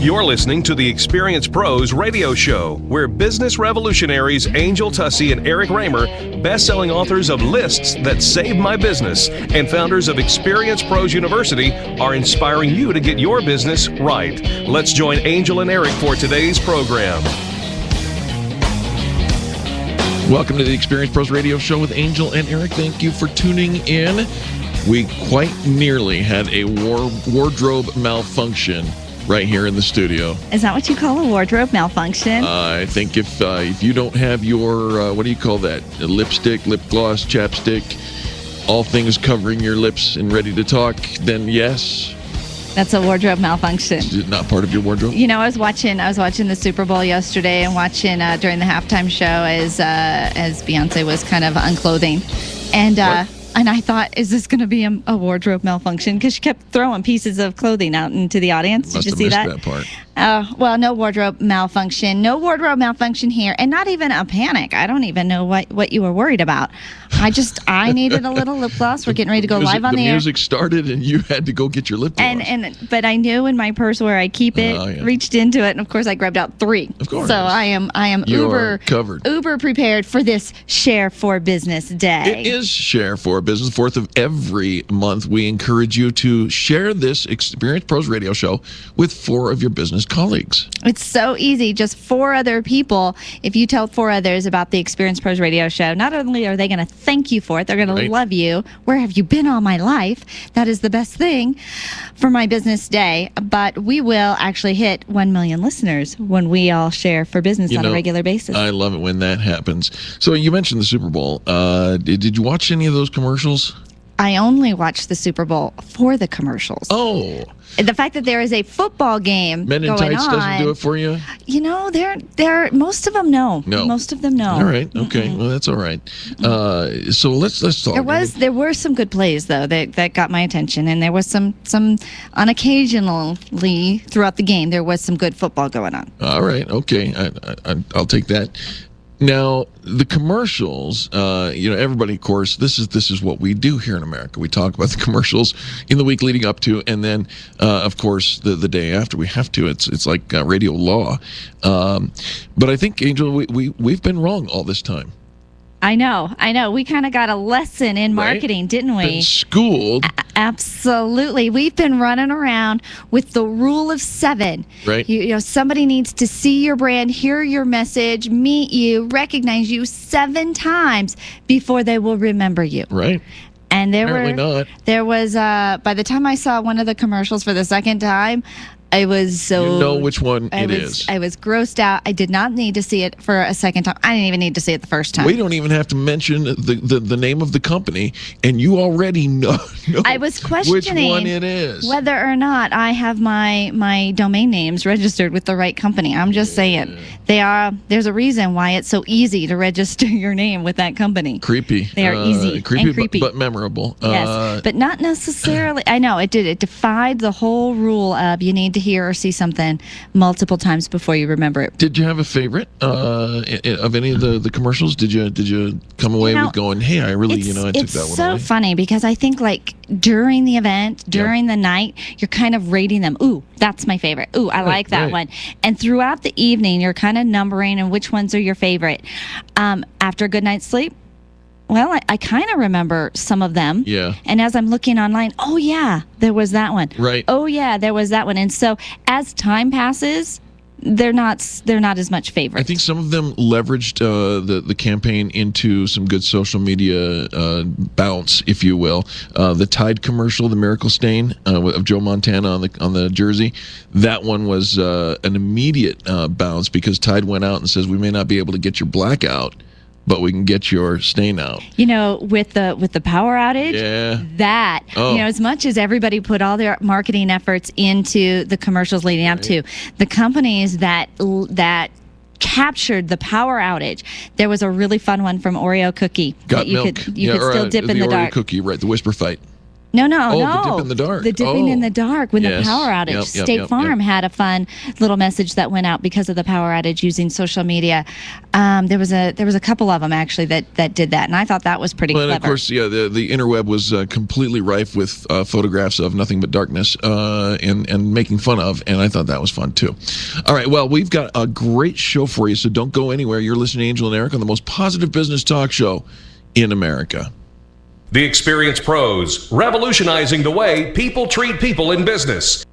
You're listening to the Experience Pros radio show, where business revolutionaries Angel Tussey and Eric Raymer, best-selling authors of Lists That Saved My Business and founders of Experience Pros University, are inspiring you to get your business right. Let's join Angel and Eric for today's program. Welcome to the Experience Pros radio show with Angel and Eric. Thank you for tuning in. We quite nearly had a wardrobe malfunction right here in the studio. Is that what you call a wardrobe malfunction? I think if you don't have your, what do you call that? A lipstick, lip gloss, chapstick, all things covering your lips and ready to talk, then yes. That's a wardrobe malfunction. Is it not part of your wardrobe? You know, I was watching the Super Bowl yesterday and watching during the halftime show as Beyonce was kind of unclothing. And I thought, is this going to be a wardrobe malfunction? Because she kept throwing pieces of clothing out into the audience. Did you see that? Must have missed that part. Well, no wardrobe malfunction. No wardrobe malfunction here. And not even a panic. I don't even know what you were worried about. I needed a little lip gloss. We're getting ready to go live on the air. The music started and you had to go get your lip gloss. But I knew in my purse where I keep it, reached into it, and of course I grabbed out 3. Of course. So I am uber covered. Uber prepared for this Share for Business Day. It is Share for Business. 4th of every month, we encourage you to share this Experience Pros radio show with 4 of your business colleagues. It's so easy. Just 4 other people. If you tell 4 others about the Experience Pros radio show, not only are they going to thank you for it, they're going to love you. Where have you been all my life? That is the best thing for my business day. But we will actually hit 1 million listeners when we all share for business on a regular basis. I love it when that happens. So you mentioned the Super Bowl. Did you watch any of those commercials? I only watched the Super Bowl for the commercials. Oh. The fact that there is a football game Men in going Tights on, doesn't do it for you? You know, they're most of them no. Most of them no. All right. Okay. Well, that's all right. So let's talk. There were some good plays though that got my attention, and there was some unoccasionally throughout the game there was some good football going on. All right. Okay. I'll take that. Now, the commercials, everybody, of course, this is what we do here in America. We talk about the commercials in the week leading up to, and then, of course, the day after we have to. It's like radio law. But I think, Angel, we've been wrong all this time. I know. We kind of got a lesson in marketing, didn't we? Been schooled. Absolutely. We've been running around with the rule of 7. Right. You know, somebody needs to see your brand, hear your message, meet you, recognize you 7 times before they will remember you. Right. And there was by the time I saw one of the commercials for the second time, I was so... You know which one it is. I was grossed out. I did not need to see it for a second time. I didn't even need to see it the first time. We don't even have to mention the name of the company, and you already know I was questioning which one it is. Whether or not I have my domain names registered with the right company. I'm just saying. There's a reason why it's so easy to register your name with that company. Creepy. They are easy and creepy. But memorable. Yes, but not necessarily. I know, it did. It defied the whole rule of you need to hear or see something multiple times before you remember it. Did you have a favorite of any of the commercials? Did you come away with going, hey, I really, I took that one away? It's so funny because I think like during the event, during the night, you're kind of rating them. Ooh, that's my favorite. Ooh, I like that one. And throughout the evening, you're kind of numbering and which ones are your favorite. After a good night's sleep, well, I kind of remember some of them. Yeah. And as I'm looking online, oh, yeah, there was that one. Right. Oh, yeah, there was that one. And so as time passes, they're not as much favorites. I think some of them leveraged the campaign into some good social media bounce, if you will. The Tide commercial, the Miracle Stain of Joe Montana on the jersey, that one was an immediate bounce because Tide went out and says we may not be able to get your blackout, but we can get your stain out. You know, with the power outage, as much as everybody put all their marketing efforts into the commercials leading up to, the companies that captured the power outage, there was a really fun one from Oreo Cookie. Got that you milk. could still dip in the dark. Oreo Cookie, right, the whisper fight. No. The dip in the dark. The dipping in the dark when the power outage. State Farm had a fun little message that went out because of the power outage using social media. There was a couple of them actually that did that, and I thought that was pretty clever. And of course, the interweb was completely rife with photographs of nothing but darkness and making fun of, and I thought that was fun too. All right, well, we've got a great show for you, so don't go anywhere. You're listening to Angel and Eric on the most positive business talk show in America. The Experience Pros, revolutionizing the way people treat people in business.